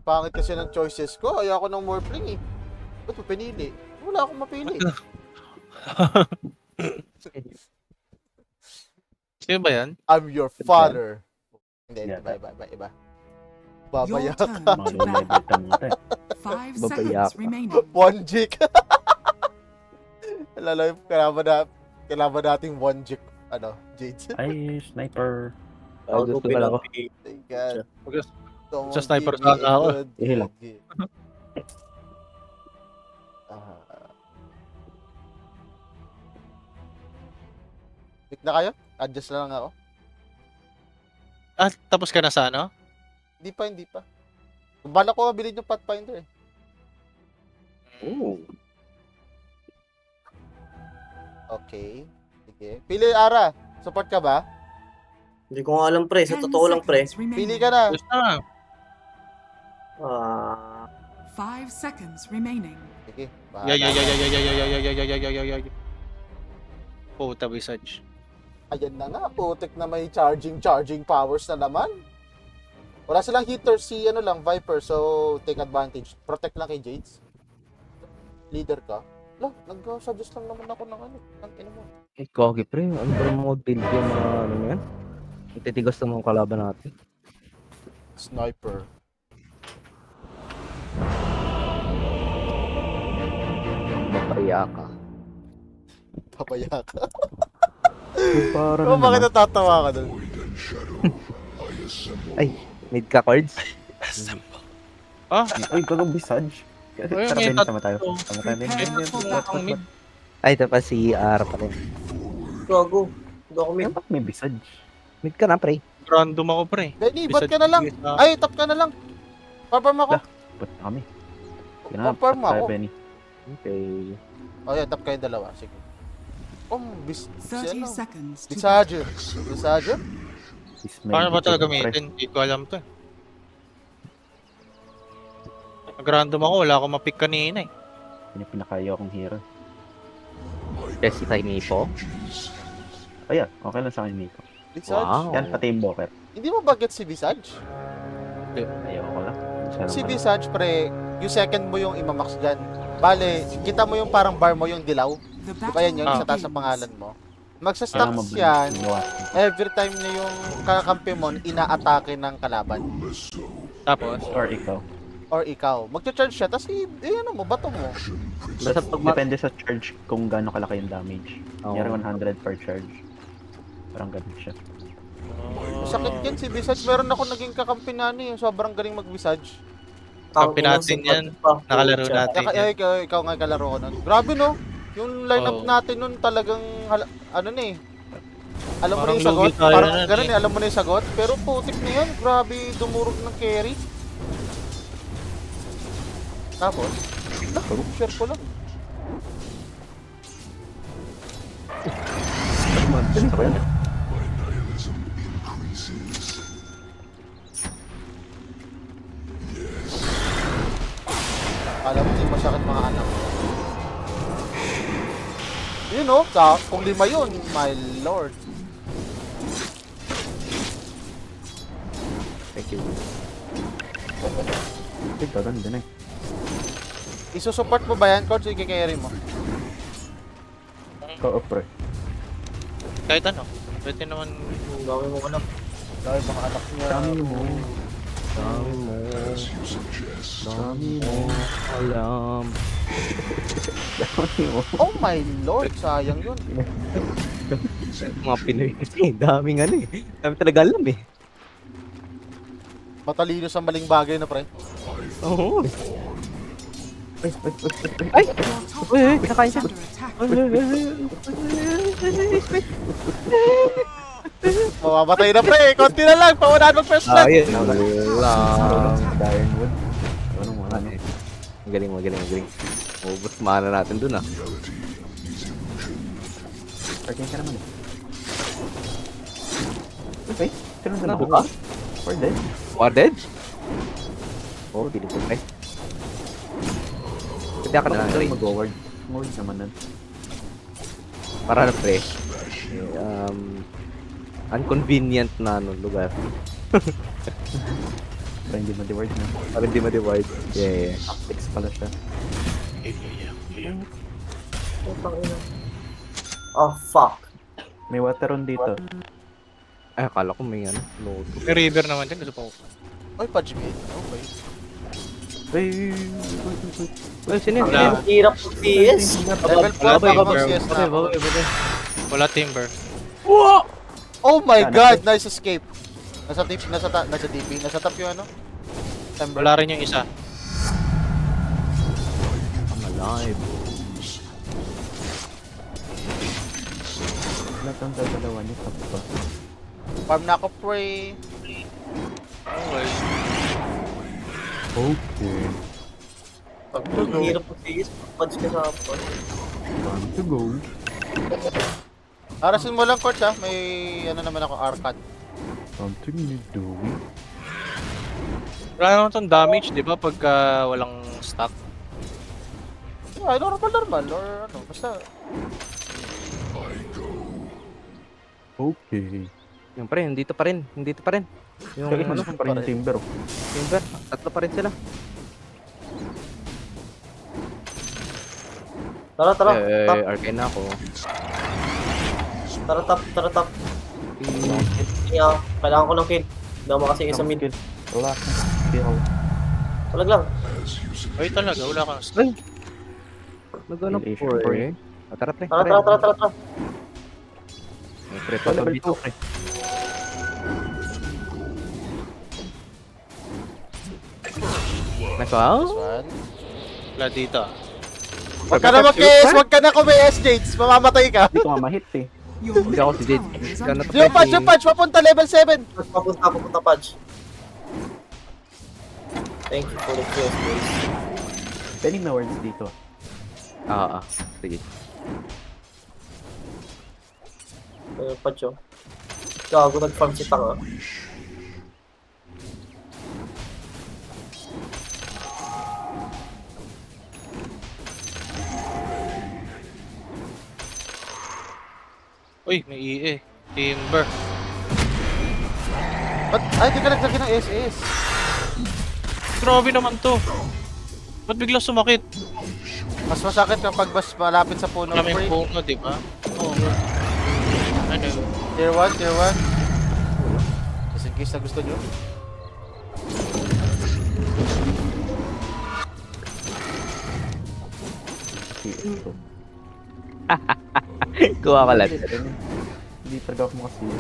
Pangit kasi ng choices ko. Ayoko ng Morphling eh. Ba't mo pinili? Wala akong mapili. Sino ba yan? I'm your father. Hindi, Yata. iba. Babaya Your ka. turn to bat. 5 Babaya seconds ka. remaining. One jig. Alala yung kailangan nating one jig. Ano, Jade? Ay, sniper. Gusto ko lang ako. Thank God. Don't Sa sniper give me sana ako. a good Ihila. game. Pick na kayo? Adjust na lang ako. Ah, tapos ka na sa ano? Hindi pa. Bala ko mabilid yung Pathfinder eh. Oh. Okay. Sige. Pili, Ara. Support ka ba? Hindi ko nga alam, pre. Sa 10 totoo lang, pre. seconds remaining. Pili ka na. Gusto na. 5 seconds remaining. Sige. Yay. Puta, Visage. Ayan na nga. Putik na may charging powers na naman. Wala silang hitter. Si ano lang, Viper. So, take advantage. Protect lang kay Jades. Leader ka. Lah, nag-suggest lang naman ako ng ano. Ang ino mo. Eh, Kogi pre, ano ba mga build yung mga ano mo yan? Ititigas na mga kalaban natin. Sniper. Papaya ka. Papaya ka. Parang Oh, bakit natatawa ka dun? Ay, mid ka cards? Ah, Uy, gago Visage. Uy, Tara, may Ben, sama tayo. Sama tayo, Ben. mid. Ay, ito pa si R pa rin. Gago. Hindi ako may... Ba't may Visage? Mid ka na, pre. Random ako, pre. Benny, ba't ka na lang? Ay, tap ka na lang. Farm ako. Ba't na kami? Sige na, Confirm tayo, ako. Benny. Okay. Oh, yeah, tap kayo dalawa. Sige. Si 30 ano? seconds to Visage. Paano ba talaga gamitin? Hindi ko alam to eh. Nag-random ako, wala akong mapick kanina eh. Pinakayo akong hero. Yes, si Tiny po. Ayan, okay lang sa akin, Miko. Visage? Wow. Yan, pati yung Boker. Hindi mo ba get si Visage? Ayoko lang. Siya Si naman. Visage, pre, yung second mo yung imamax dyan. Bale, kita mo yung parang bar mo yung dilaw. the Di ba yan yun? Ah. Sa taas ng pangalan mo. Kailangan Magsa-stacks mabilis yan. gawa. Every time na yung kakampi mo, ina-atake ng kalaban. Tapos, Or ikaw. Or ikaw. Magcha-charge siya, tapos ano mo, bato mo. Basta pag Depende sa charge kung gaano kalaki yung damage. Oo. Yari 100 per charge. Parang ganun siya. Sakit yan si Visage. Meron ako naging kakampi na ano eh. Sobrang galing mag-Visage. kampi natin yan. Nakalaro natin yan. Ikaw nga kalaro ko nun. Grabe no? Yung lineup Oo. natin nun talagang, ano na eh. Alam mo na Parang yung sagot? lugi tayo Parang nun ganun eh. eh, alam mo na yung sagot? Pero putik na yan, grabe dumurog ng carry. Tapos, share ko lang. Gusto ko yan. Alam mo, hindi masakit mga anak. Yun o, kung 5 yun, my lord. Thank you. Ito, ganda na eh. Isusupport mo ba yan, Coach? I-carry mo. Go up, pre. Kahit ano. Pwede naman. Dami mo anak. Dahil mga anak niya. Dami mo. Dami mo. Dami mo. Alam. Dami mo. Oh my lord, sayang yun. Mga Pinoy kasi, daming ano eh. Dami talaga alam eh. Matalino sa maling bagay na, pre. Oo. Your top Uy, tower is nakain siya. under attack. Mamamatay na, pre. Konti na lang. Paunahan mag-first blood. Ayun lang. Ironwood. Anong mga ano? Magaling. Ubus mana natin dun ah. Parking ka naman eh. Okay, sunod na Nabuka? ako. We're dead. Warded? Oh, piling ko pre. Kaya ka na lang rin. Mag-forward. Forward naman nun. Para na pre. Inconvenient na ano, lugar. Para hindi ma-reward na. Para hindi ma-divide. Yeah. Tactics pala siya. Putang ina. Oh, fuck. May water run dito. Ay, akala ko may ano. Load. May river naman dyan. Gusto pa ko. Oy, Pudge Gate. Okay. Ay, sino yun? Wala. Ang hirap ng PS. Level 4 Wala ba pa yung mag bird? CS na ako. Wala timber. Oh my Sana god, nice escape. Nasa TP, nasa top yung ano? Ember. Wala rin yung isa. I'm alive. Lahat ang dalawa niya top pa. Farm na ako, pray. Okay. Okay. Ang hirap ng PS. Punch ka sa hapon. Time to go. Arasin mo lang, Court, ha? May ano naman ako, arcade. Something you doing. Wala naman itong damage, di ba? Pagka walang stock. Yeah, normal, or ano, basta. Okay. Yung pa rin, dito pa rin. Dito pa rin. Yung Kaya ano, pa rin yung timber. timber. Tatlo pa rin sila. Tara, tara. Top. Arcane na ako. Tara, top. Tara, top. Yeah, kailangan ko ng kill. Hindi ako makasing isa mid. Wala ka. Hindi ako. Talag lang. Ay talaga, wala kang stock. Ay! Nag-ano Relation po for eh. Tara, pre. Tara, tara, tara, tara, tara. May pre pa Level dito. 2, pre. Nice one. This one. Wala dito. Huwag ka na mag-KS, huwag ka na kumayas, Jades. Mamamatay ka. Hindi ko nga ma-hit eh. Your Hindi ako si middle Jade. tower is Ano under to, Yung Pudge, papunta level 7. Papunta, Pudge. Thank you for the kills, boys. Pwede na words dito. Sige. Pudge, oh. Gago, nag-farm si Tanga. Uy, may EE. Timber. Ba't, ay, di ka naglagay ng SS. Grabe naman to. Ba't bigla sumakit? Mas masakit kapag mas malapit sa puno. Maraming Pre. puno, di ba? Oo. Ano? Tier 1, tier 1. Just in case na gusto nyo. Ito. Kuha ka lang. Hindi talaga ako makasiya.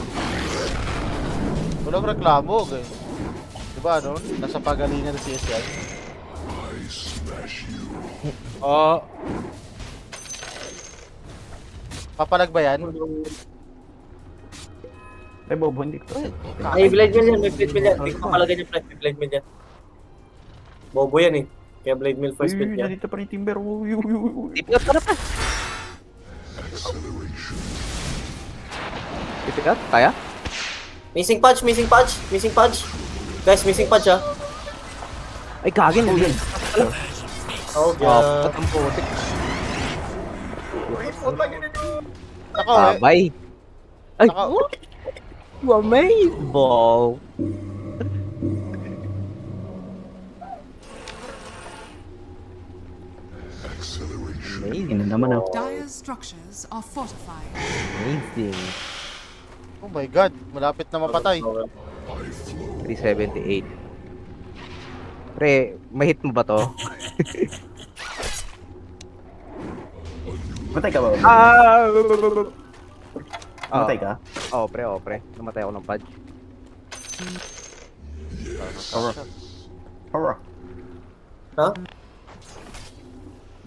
Walang reklamo, ganyan. Diba, ano? Nasa pagalingan ng CS yan. Oo. Papalag ba yan? Ay, bobo, hindi ko. Ay, blade mill yan. May blade mill yan. Hindi ko makalagan yung price. May blade mill yan. Bobo yan eh. Kaya blade mill first build niya. Nandito pa rin timber. Pick up, tara pa. Pick up, kaya? Missing punch, missing punch, missing punch. Guys, missing punch ah. Ay, kagin. Oh, Oh, God. patang putik. Ako, eh. Abay. Ay, Naka- amazing. Amazing naman ah. Dire's structures are fortified. Amazing. Oh my god, malapit na mapatay. 378. Pre, mahit mo ba to? Matay ka ba? Matay ka? Oo, pre. Namatay ako ng Pudge. Hurrah. Ha?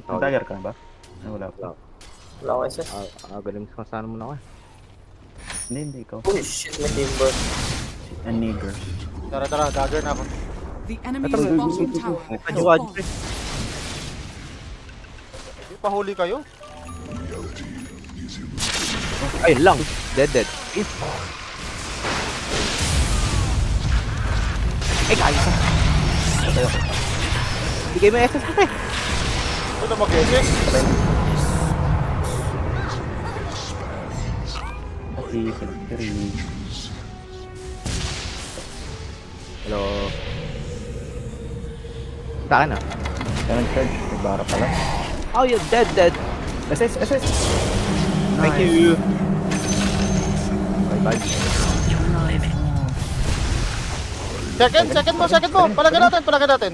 Ang dagger ka ba? Ay, wala pa. Wala ko SS. Galing kung saan mo na ako eh. Hindi, ikaw. Oh shit, may timber. And nigger. Tara, dagger na ako. The enemy's bottom tower has Kajuwad, fallen. pre. Di pahuli kayo. Ay, lang. Dead. Ay, kaya ka. Bigay mo yung SS ko, pre. Ito na mag-SS. Kasi, pinag-release. Hello. Sa akin ah. Kaya nag-charge. May bara pala. Oh, you're dead. SS! Thank you. Bye. Second mo. Palagan natin.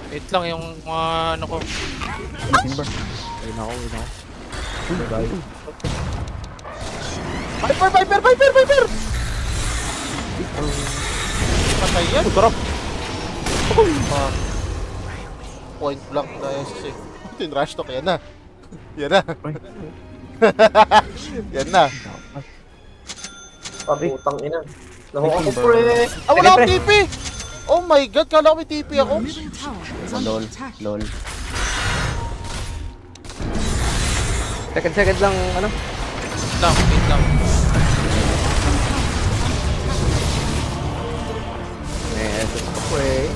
Wait lang yung mga ano ko. Timber. Ayun ako. Bye. Viper! Patay yan. Sarap. Point blank na SC. Tinrush to, yan na. Yan na. Pabutang ina. Naho ako pre. Wala akong TP! Oh my god, kala ko may TP Your ako. middle tower is under attack. Lol. Second lang, ano? Wait lang. Ito ko eh.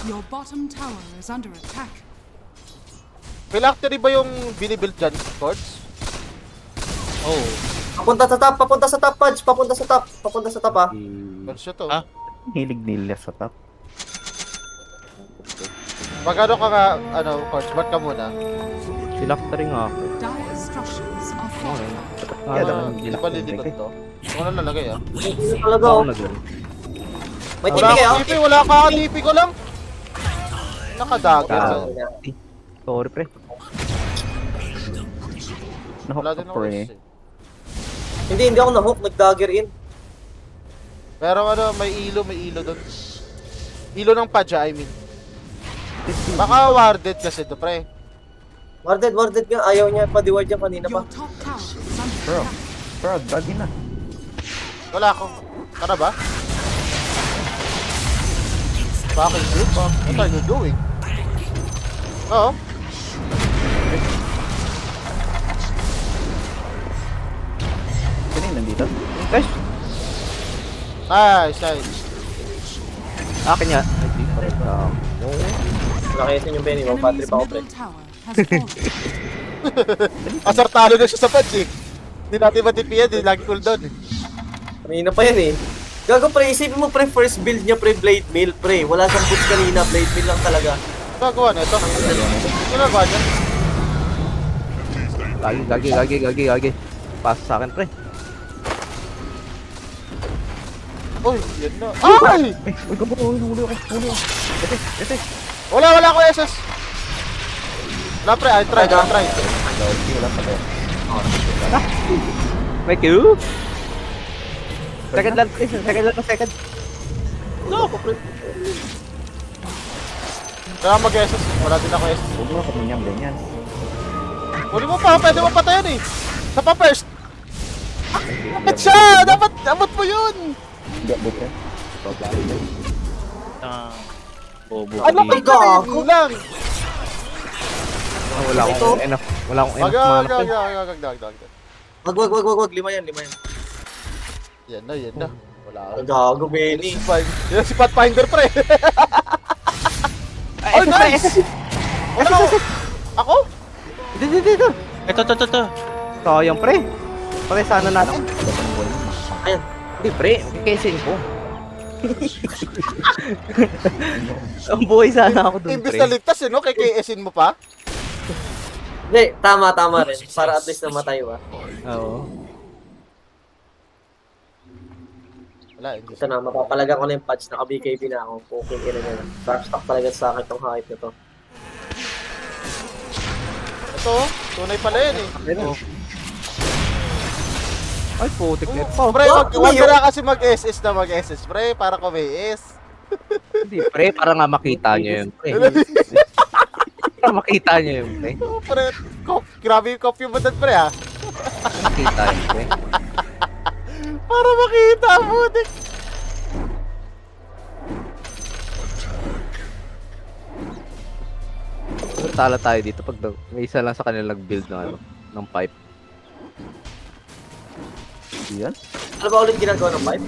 Your bottom tower is under attack. Phylactery ba yung binibuild dyan, Cords? Oh. Papunta sa top, Pudge. Papunta sa top ah. Cords siya to. Ah? Hilig nila sa top. Magano ka nga, Cords, ba't ka muna? Phylactery nga ako. Dire structures are fortified. Di ba lilikod to? Ano nalagay ah? Ito talaga oh. May Wala tipi kayo? akong TP, wala ka TP ko lang. Nakadagger. Sorry, pre. Wala Nahook din ka ako pre. SC. Hindi ako na-hook. Nag-dagger in. Pero may ilo doon. Ilo ng Padja, I mean. Baka warded kasi to, pre. Warded nga. Ayaw niya pa-diwad yan kanina pa. Your top tower is under Bro. attack. Bro, dagi na. Wala ako. Tara ba? Bakit dude? What are you doing? Oo. Sino yung nandito? Guys, Nice. akin yan. Ay, di pa rin. Nakayasin yung Benny. Patrick Enemy's ako pre. middle tower has fallen. Asartalo na siya sa pads eh. Hindi natin matipiyan eh. Lagi cooldown eh. Kanina pa yan eh. Gago pre, isipin mo pre, first build niya pre, Blade Mail pre. Wala siyang boots kanina, Blade Mail lang talaga. Gagawa na ito. Ano ba dyan? Gagi. Pass sa akin, pre. Uy, yan na. Ay! Uy, huli ako. Ete. Wala ako SS. Wala pre, I try. Lol, wala pa tayo. May Q. Second lang. No, pre. Kaya mag-SS. Wala din ako SS. Huwag mo kami niyang ganyan. Huli mo pa, pwede mo patayan eh. Sa pa first. Bakit siya? Dapat abot mo yun. Hindi, buti. Bobo. Ano ka gago? lang? Wala akong enough mana. Wag. Lima yan. Yan na. Wala ako. Gago, Benny. Yan si Pathfinder pre. Oh, nice! Wala ako. Ako? Dito. Ito. Sayang, pre. Pare, sana natin. Ayan. Hindi, pre. Kesin ko. Ang buhay sana ako dun, Imbis pre. na ligtas no? Kay KS-in mo pa? Hindi, tama rin. Para at least namatay ba. Oo. Wala, hindi. Ito na, mapapalagan ko na yung patch. Naka-BKB na ako. Puking ina na. Darkstock talaga sa akin itong hype na to. Ito, tunay pala yan eh. Ay, putik na ito. Pre, wag ka na kasi mag-SS na mag-SS, pre, para ko may S. Hindi, pre. Para nga makita nyo yun, pre. Para makita nyo yun, pre. Oh, pre, grabe yung copy mo doon, pre, ha? Makita yun, pre. Para makita, putik. Tala tayo dito pag may isa lang sa kanila nag-build ng pipe. Yan? Ano ba ulit ginagawa ng pipe?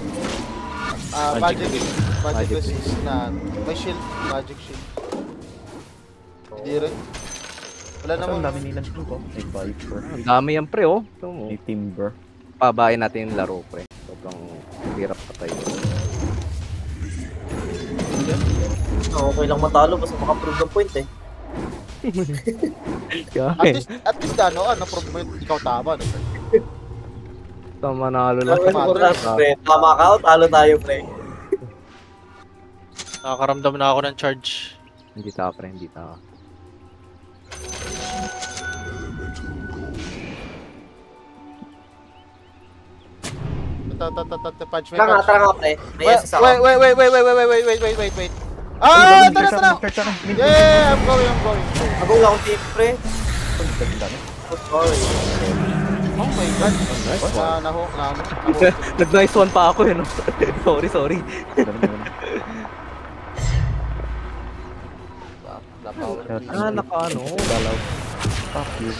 Magic resist na, may shield, magic shield. Hindi rin. Wala Kasi ang naman. dami nilang team ko. May Viper. Ang dami yan, pre, oh. Ito mo. May Timber. Pabayin natin yung laro, pre. Sobrang hirap pa tayo. Okay lang matalo, basta makaprove ng point eh. At least na-prove mo yung ikaw tama. No? Tama manalo lang. Pre, tama ka o talo tayo, pre. Nakakaramdam na ako ng charge. Hindi ta, pre. Hindi ta. Punch me, Tara punch. nga, pre. May Wait, SS ako. wait. Ah, tara. Yeah, I'm going. Ako lang akong team, pre. Oh, sorry. Oh my god. Nahook. Nag-nice one pa ako no? Sorry. Naka-ano? Dalaw. Fuck you.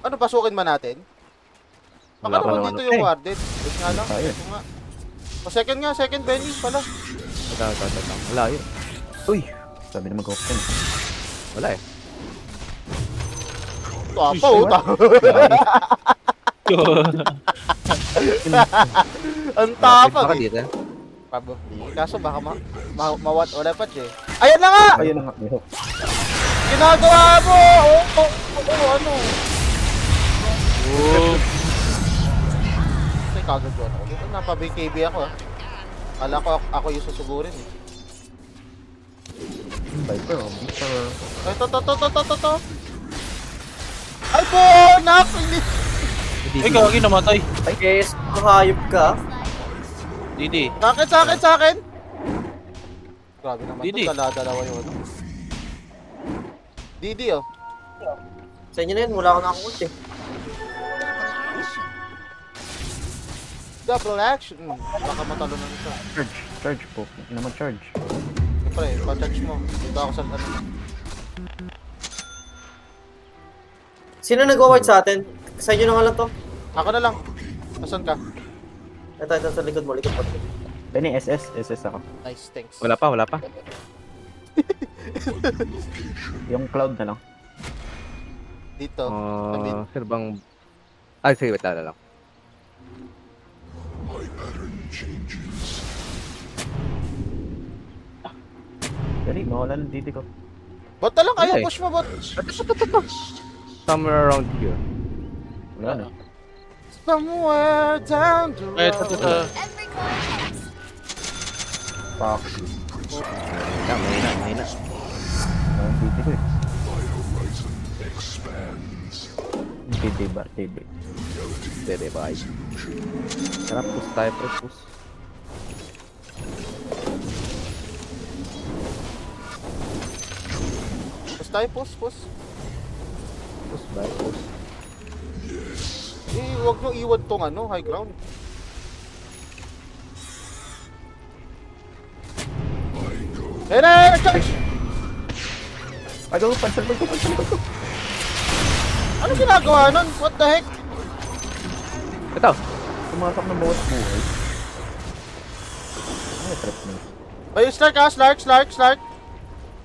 Ano, pasukin ba natin? Baka Wala pa naman naman dito ako yung warded. Wait nga lang. Ito nga. Second Benny pala. Wala yun. Uy! Sabi na mag-open. Wala eh. Tapa, Ang tapag Baka eh. dito eh. Probably. Kaso baka wala pa eh. Ayan na nga! Ayun na nga. May hook. Ginagawa mo! Ano? Ay, kagad yun ako. Dito napa-BKB ako ah. Kala ko ako yung susugurin eh. Viper o. Viper. Ay, to. Ay po! Nak! Ay, gagi namatay. Yes, mahayop ka. Didi. Sa akin! Grabe naman Didi. ito. Dalawa yung ano. Didi oh. Sa inyo na yun, wala ka na akong ult eh. Double action. Baka matalo na nito. Charge po. Hindi naman charge. Siyempre, pa-charge mo. Dito ako sa ano. Sino nag-ward sa atin? Sa inyo na nga lang to. Ako na lang. Nasaan ka? Ito, sa likod mo, likod mo. Benny, SS ako. Nice, thanks. Wala pa. Yung cloud na lang. Dito. sa mid. Sir bang... Ay, sige, wait lang. Benny, mawala ng didi ko. Bot na lang kayo. Okay. Push mo, bot. Somewhere around here. Wala na. Somewhere down the Ay, road. ito. Fuck. Mahina. Ang didi ko eh. Didi ba? Didi. Dede, bye. Tara, push tayo, push. Push tayo, push. Push, bye, push. Huwag nyo iwan tong ano, high ground. Charge! Ay, go, pansal ko. Ano ginagawa nun? What the heck? Ito! Tumatak ng bawat buhay. Ano trap mo? Ay, Slark ah, Slark.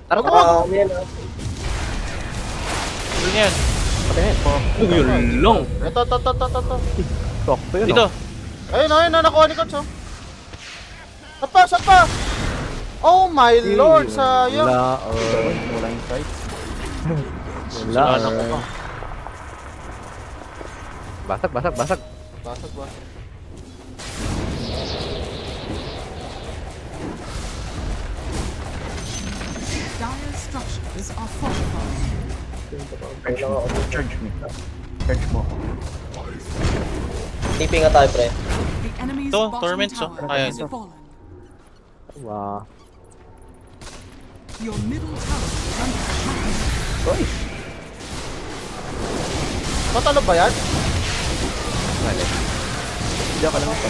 Tara, Yan ah. Ano yan? yun lang! Ito. Sakto yun, Dito. Ayun, nakuha ni Coach, oh. Sapa! Oh my lord, sayang. Wala yung sight. Wala na ko pa. Basag. Basag. Dire structures are fortified. Charge me. Charge mo. TP nga tayo, pre. The enemy's Ito, bottom torment, so. tower Ayan. has fallen. Wow. Your middle tower is under attack. Matalo ba yan? Hindi ako lang pa.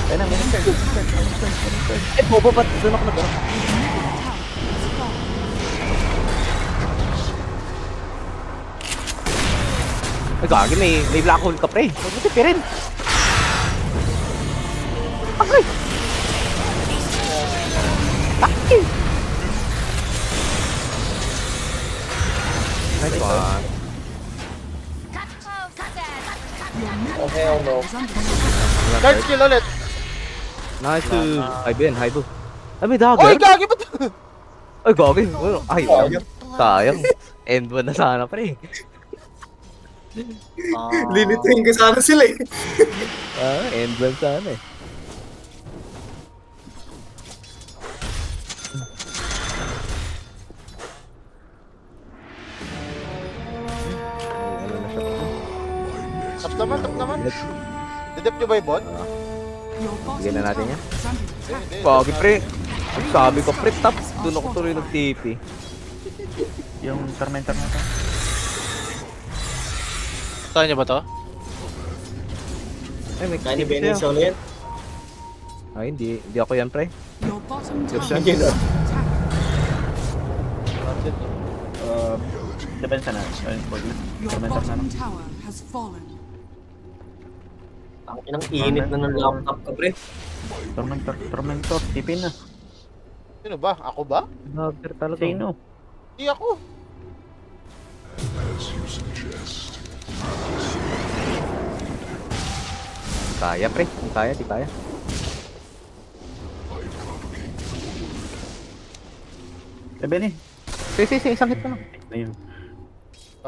Ayun na, may charge. Eh, bobo ba't doon ako nag-ano? Ay, gagi, may black hole ka, pre. Huwag mo tipirin. Okay. Bakit? Nice one. Okay, oh no. Is under attack. Charge kill ulit. Nice to... Haibu. Ay, may Oy, dagger? gagi ba't? Ay, gagi. Ano? Ay, sayang. End 1 na sana, pre. Lilituin ko sana sila eh. End 1 sana eh. Ano na siya? Tap naman. Didep nyo ba yung bot? Your bottom Bigyan na natin tower yan. is under attack. Hindi. Gagi, pre. Sabi ko, pre, top. Doon ako tuloy nag-TP. Yung tormentor na to. Tayo niya ba to? Ay, may Kaya ni TP Benny siya. solo yan. Ay, hindi. Hindi ako yan, pre. Your bottom Good tower shot. is under attack. Depensa na. Ayun, wag na. Your Tormentor na bottom lang. tower has fallen. Ang inang init na ng laptop ka, pre. Tormentor. Tipin na. Sino ba? Ako ba? Dagger talaga. Sino? Hindi ako. Kaya, pre. Kung kaya, di kaya. Benny. Si, isang hit pa lang. Ayun.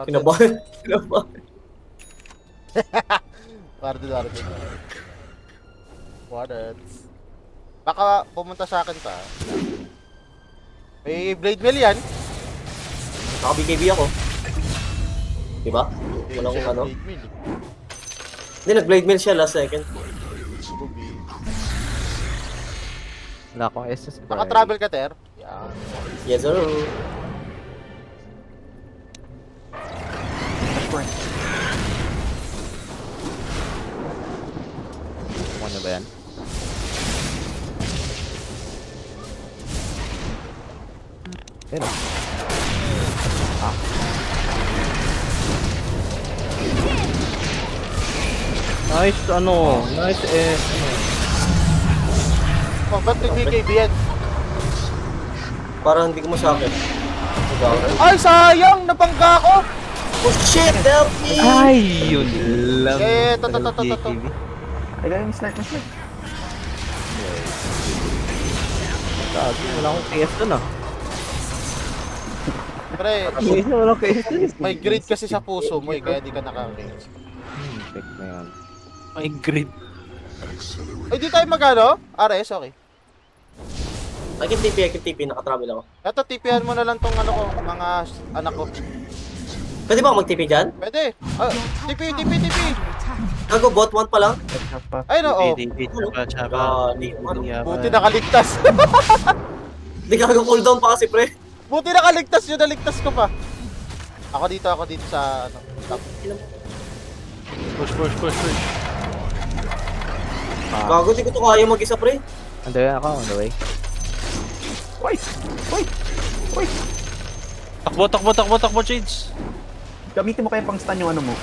Kinabahan. Warden. Wardens. Baka pumunta sa akin pa. May blade mill yan. Naka-BKB ako. Diba? Walang Siya yung ano. blade mill. Hindi, nag-blade mill siya last second. Wala akong SS. Naka-travel ka, Ter? Yan. Yes, sir. Ano ba yan? Yan ah. Nice, ano? Nice, Oh, ba't nag-BKB yan? Parang hindi ko masakit. Ay, sayang! Nabangga ko! Oh shit, help me! Ay, yun lang. to. BKB. Ay, gawin slide na slide. Sabi, wala akong KS dun ah. Pre, Wala akong KS dun. may grid kasi sa puso mo eh, kaya di ka naka-range. Check na yan. Ay, grid. Ay, di tayo magano? RS, okay. I can TP, naka-travel ako. Eto, TPhan mo na lang tong ano ko, mga anak ko. Pwede ba ako mag-TP dyan? Pwede. Ah, TP. Under attack. Gago, bot 1 pa lang? Ay, no, oh. Ah, Buti nakaligtas. Hindi gago cooldown pa kasi, pre. Buti nakaligtas yun, naligtas ko pa. Ako dito sa ano, top. Push. Gago, di ko to kaya mag-isa, pre. On the way ako, on the way. Takbo, Shades. Gamitin mo kaya pang stun yung ano mo.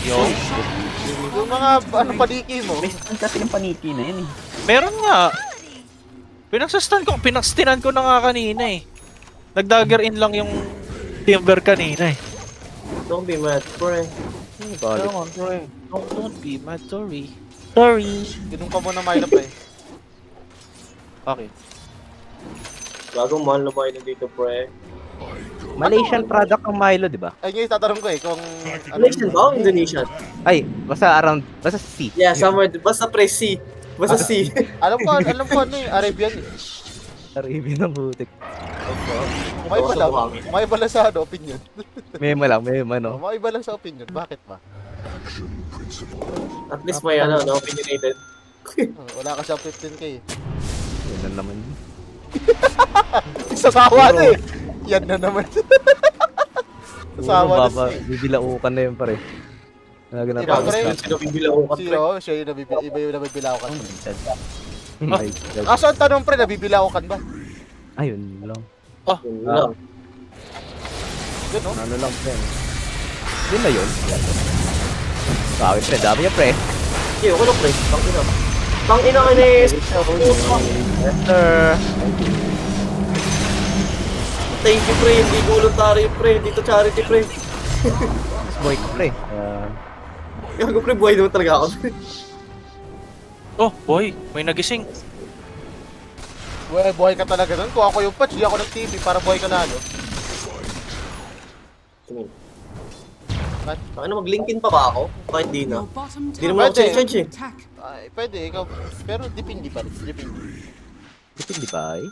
Yo. Yung mga ano paniki mo. May stun kasi yung paniki na yan eh. Meron nga. Pinakstinan ko na nga kanina eh. Nag-dagger in lang yung timber kanina eh. Don't be mad, pre. Galit. Come on, bro. Don't be mad, sorry. Sorry. Ginung ka muna Milo pre. Okay. Gago, mahal na ba yun dito, pre? Malaysian product ang Milo, di ba? Ay, ngayon tatanong ko eh kung Malaysian ba o Indonesian? Ay, basta C. Yeah, somewhere, basta pre C. Basta C. alam ko ano eh, Arabian eh. Arabian ng butik. May bala sa ano, opinion. May ano. May bala sa opinion. Bakit ba? At least may ano, no, opinionated. Wala ka sa 15k eh. Yun na naman. Sasawa na eh. Yan na naman. Sasawa na Baba, bibilaukan na yun pare. Nalagyan na Sino, tapos pre? na. Sino bibilang ko, pre? Siya yung iba yung nabibilaw kan. Ay, Kaso ang tanong pre, nabibilaw kan ba? ayun lang. Yun lang. Yun no? Ano lang pre. Yun na yun. Sabi pre, dami niya pre. Okay, ako na, pre. Tangina. Tangina ka ni... Sir. Thank you, pre. Hindi voluntary, pre. Dito charity, pre. Boy ko pre. Gago, pre. Buhay naman talaga ako. Oh, boy. May nagising. Buhay ka talaga doon. Kung ako yung patch, di ako nag-TV para buhay ka na, no? Tingin. What? Ano, mag-linkin pa ba ako? Kahit di na. Your bottom Di naman ako Pwede. charge eh. attack. Ay, pwede, ikaw. Pero depende pa rin. Depende. Depende ba eh?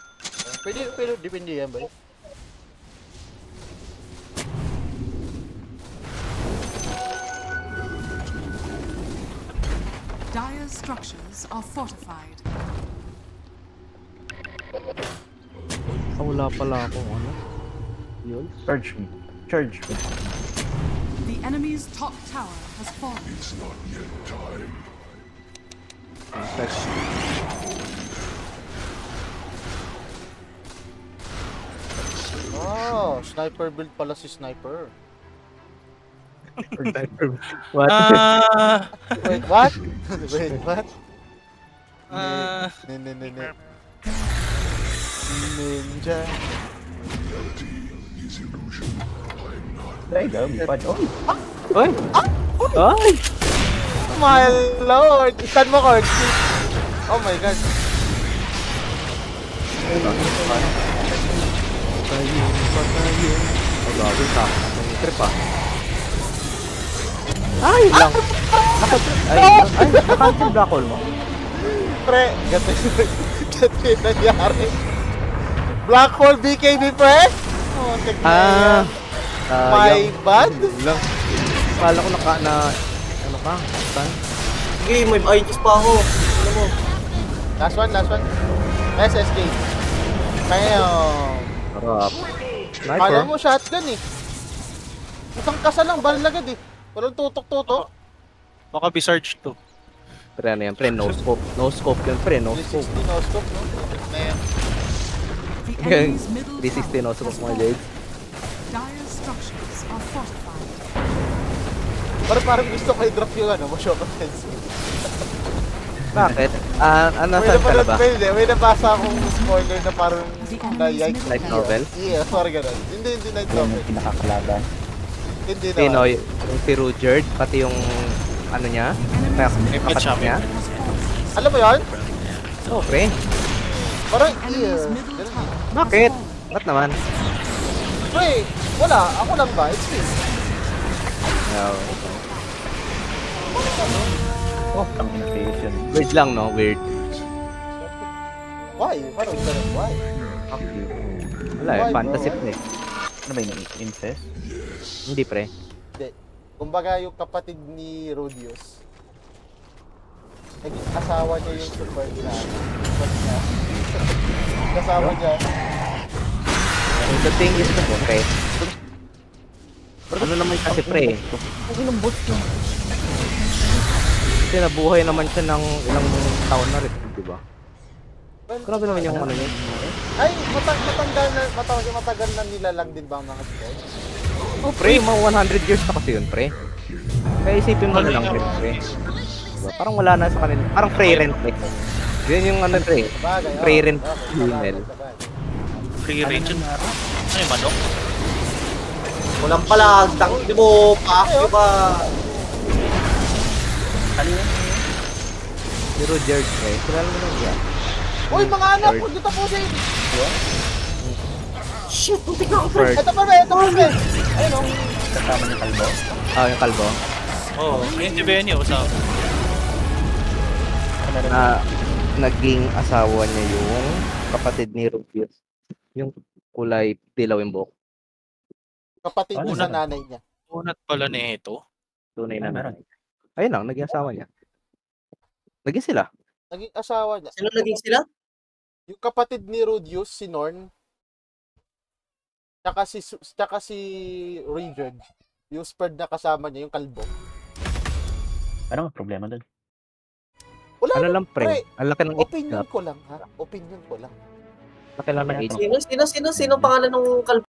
Pero depende yan, boy. Dire's structures are fortified. Wala pala akong ano. Yun. Charge me. Charge me. The enemy's top tower has fallen. Oh, sniper build pala si sniper. What? Wait, what? Wait, what? Ninja. There you go. May punch. Oh, Oy! Ay! My lord! Stand mo, Cord. Oh my god. Ay, gabi ka. Ang trip ah. Ay, lang. Naka-cancel black hole mo. Pre, gato yung nangyari. Black hole BKB, pre? Oh, tignan yan. My bad? Lang. Kala ko ano ka? Saan? Sige, may IGs pa ako. Ano mo? Last one. SSK. Kaya, Harap. kala Sniper. mo shotgun eh. Isang kasa lang, balagad eh. Walang tutok-tutok. Baka Visage to. Pre, ano yan? Pre, no scope. No scope yun, pre. No scope. 360 no scope, no? Na yan. The enemy's middle 360 no tower scope has mga fallen. Jade. Dire's structures are fortified. Parang gusto ko i-drop yung ano, Shock Offensive. Bakit? Ano saan ka na ba? May nabasa akong spoiler na parang na-yikes. Light novel? Yeah, sorry ganun. Hindi light yan novel. yung pinakakalaban. Hindi Sino? naman. Yung si Rugerd, pati yung ano niya? Enemy's middle Kapatid niya? has fallen. Alam mo yun? Oo, pre. Parang, Enemy's middle ganun. tower has Bakit? fallen. Ba't naman? Pre, wala. Ako lang ba? It's me. Oh, tangin na fails yun. Weird lang, no? Weird. Why? Parang ganun. Why? Wala eh, Why, fantasy bro? pa eh. Ano ba yun? Incest? Hindi, pre. Hindi. Kumbaga yung kapatid ni Rodius. Naging asawa niya yung super na. Kasama niya. The thing is, pre. Ano naman kasi, pre? Okay ng boss yun. Kasi nabuhay naman siya ng ilang taon na rin, di ba? Well, Grabe naman yung ano niya. ay, matagal na nila lang din ba ang mga spell? Oh, pre, mga 100 years na kasi yun, pre. Kaya isipin mo na lang, pre. Diba? Parang wala na sa kanila. Parang free rent, pre. Yun yung ano, pre. Bagay, Free oh, rent bagay, email. bagay. Free range. Ano yung manok? Walang palag. Di mo pa. Di ba? Kanina? Si Roger, pre. Kilala mo lang yan. Uy, mga anak, huwag dito po din! Shit, puntik na ako, pre. First. Ito pa ba? Ayun o. Kasama ng kalbo? Ah, yung kalbo. Oo, yung si Benny, usap. Na naging asawa niya yung kapatid ni Rubius. Yung kulay dilaw yung buhok. Kapatid Ano niya sa na? nanay niya. Unat pala na ito. Tunay na Meron. nanay. Ayun lang, naging asawa niya. Naging sila. Naging asawa niya. Sino naging sila? Yung kapatid ni Rudius, si Norn, tsaka si Richard, yung spurred na kasama niya, yung kalbo. Ano ang problema doon? Wala Ano na, lang, pre? Ang laki ng opinion ko lang, ha? Opinion ko lang. Laki lang ng age. Sino pangalan ng